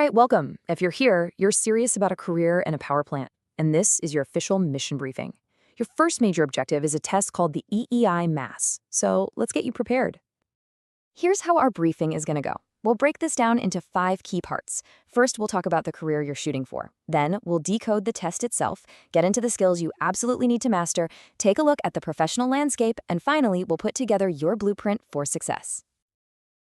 right, welcome. If you're here, you're serious about a career in a power plant, and this is your official mission briefing. Your first major objective is a test called the EEI Mass, so let's get you prepared. Here's how our briefing is going to go. We'll break this down into 5 key parts. First, we'll talk about the career you're shooting for. Then, we'll decode the test itself, get into the skills you absolutely need to master, take a look at the professional landscape, and finally, we'll put together your blueprint for success.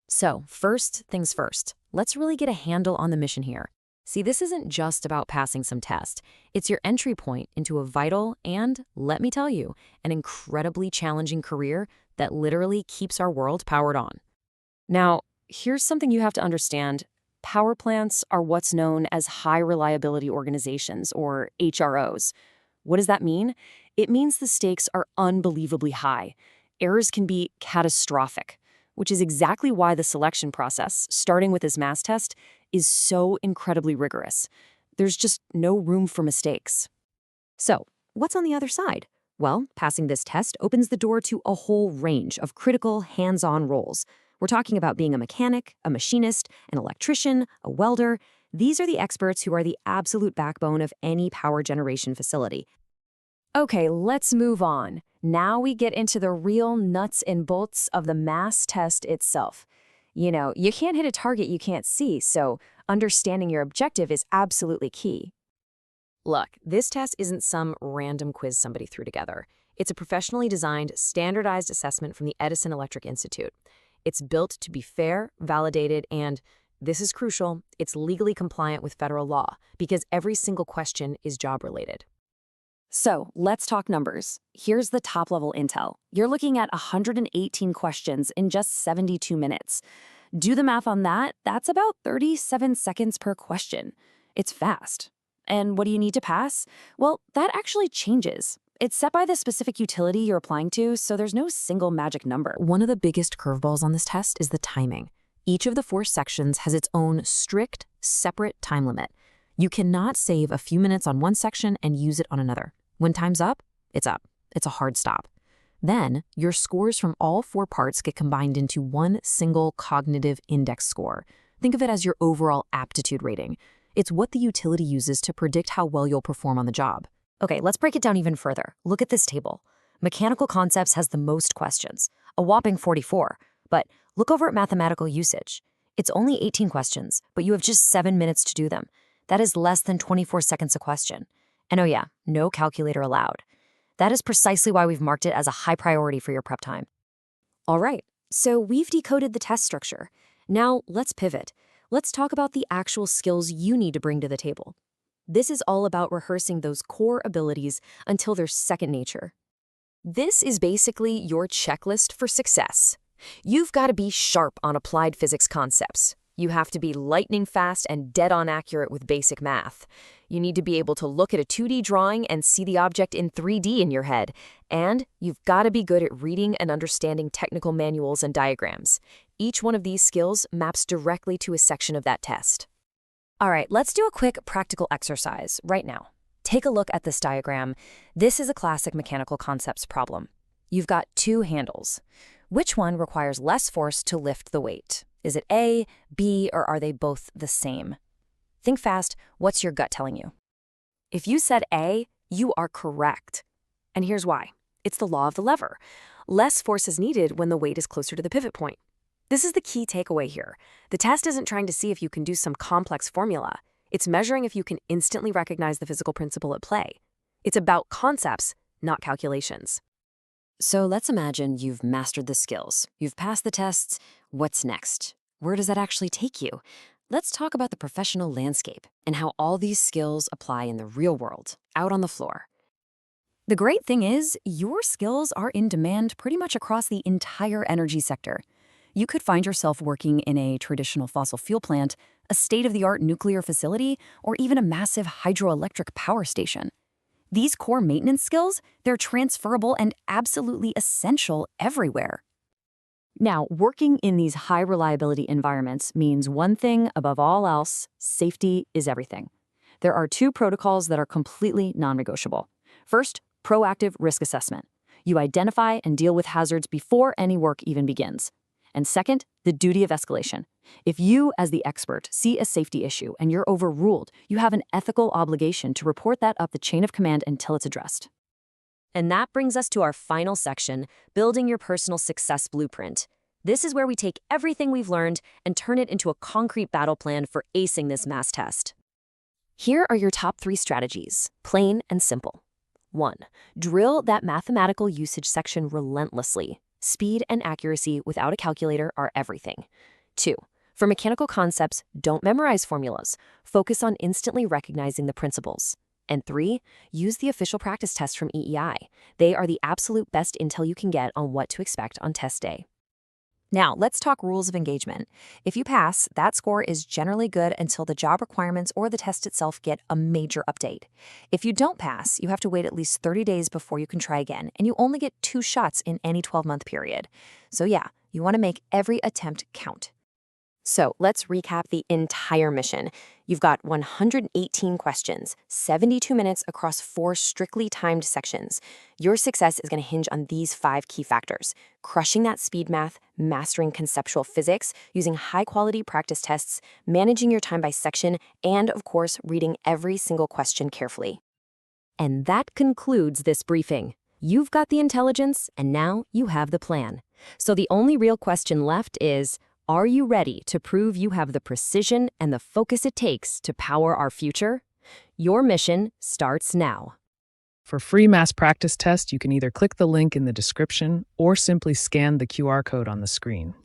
So, first things first, let's really get a handle on the mission here. See, this isn't just about passing some test. It's your entry point into a vital and, let me tell you, an incredibly challenging career that literally keeps our world powered on. Now, here's something you have to understand. Power plants are what's known as high reliability organizations, or HROs. What does that mean? It means the stakes are unbelievably high. Errors can be catastrophic, which is exactly why the selection process, starting with this mass test, is so incredibly rigorous. There's just no room for mistakes. So, what's on the other side? Well, passing this test opens the door to a whole range of critical, hands-on roles. We're talking about being a mechanic, a machinist, an electrician, a welder. These are the experts who are the absolute backbone of any power generation facility. Okay, let's move on. Now we get into the real nuts and bolts of the mass test itself. You can't hit a target you can't see, so understanding your objective is absolutely key. Look, this test isn't some random quiz somebody threw together. It's a professionally designed, standardized assessment from the Edison Electric Institute. It's built to be fair, validated, and, this is crucial, it's legally compliant with federal law, because every single question is job-related. So, let's talk numbers. Here's the top-level intel. You're looking at 118 questions in just 72 minutes. Do the math on that, that's about 37 seconds per question. It's fast. And what do you need to pass? Well, that actually changes. It's set by the specific utility you're applying to, so there's no single magic number. One of the biggest curveballs on this test is the timing. Each of the 4 sections has its own strict, separate time limit. You cannot save a few minutes on one section and use it on another. When time's up, it's up. It's a hard stop. Then, your scores from all 4 parts get combined into one single cognitive index score. Think of it as your overall aptitude rating. It's what the utility uses to predict how well you'll perform on the job. Okay, let's break it down even further. Look at this table. Mechanical concepts has the most questions, a whopping 44. But look over at mathematical usage. It's only 18 questions, but you have just 7 minutes to do them. That is less than 24 seconds a question. And oh yeah, no calculator allowed. That is precisely why we've marked it as a high priority for your prep time. All right, so we've decoded the test structure. Now let's pivot. Let's talk about the actual skills you need to bring to the table. This is all about rehearsing those core abilities until they're second nature. This is basically your checklist for success. You've got to be sharp on applied physics concepts. You have to be lightning fast and dead-on accurate with basic math. You need to be able to look at a 2D drawing and see the object in 3D in your head. And you've got to be good at reading and understanding technical manuals and diagrams. Each one of these skills maps directly to a section of that test. All right, let's do a quick practical exercise right now. Take a look at this diagram. This is a classic mechanical concepts problem. You've got 2 handles. Which one requires less force to lift the weight? Is it A, B, or are they both the same? Think fast. What's your gut telling you? If you said A, you are correct. And here's why. It's the law of the lever. Less force is needed when the weight is closer to the pivot point. This is the key takeaway here. The test isn't trying to see if you can do some complex formula. It's measuring if you can instantly recognize the physical principle at play. It's about concepts, not calculations. So let's imagine you've mastered the skills. You've passed the tests. What's next? Where does that actually take you? Let's talk about the professional landscape and how all these skills apply in the real world, out on the floor. The great thing is, your skills are in demand pretty much across the entire energy sector. You could find yourself working in a traditional fossil fuel plant, a state-of-the-art nuclear facility, or even a massive hydroelectric power station. These core maintenance skills, they're transferable and absolutely essential everywhere. Now, working in these high-reliability environments means one thing above all else: safety is everything. There are 2 protocols that are completely non-negotiable. First, proactive risk assessment. You identify and deal with hazards before any work even begins. And second, the duty of escalation. If you, as the expert, see a safety issue and you're overruled, you have an ethical obligation to report that up the chain of command until it's addressed. And that brings us to our final section, building your personal success blueprint. This is where we take everything we've learned and turn it into a concrete battle plan for acing this mass test. Here are your top 3 strategies, plain and simple. 1. Drill that mathematical usage section relentlessly. Speed and accuracy without a calculator are everything. 2. For mechanical concepts, don't memorize formulas. Focus on instantly recognizing the principles. And 3, use the official practice test from EEI. They are the absolute best intel you can get on what to expect on test day. Now, let's talk rules of engagement. If you pass, that score is generally good until the job requirements or the test itself get a major update. If you don't pass, you have to wait at least 30 days before you can try again, and you only get 2 shots in any 12-month period. So yeah, you want to make every attempt count. So let's recap the entire mission. You've got 118 questions, 72 minutes across 4 strictly timed sections. Your success is going to hinge on these 5 key factors: crushing that speed math, mastering conceptual physics, using high-quality practice tests, managing your time by section, and, of course, reading every single question carefully. And that concludes this briefing. You've got the intelligence, and now you have the plan. So the only real question left is, are you ready to prove you have the precision and the focus it takes to power our future? Your mission starts now. For free mass practice test, you can either click the link in the description or simply scan the QR code on the screen.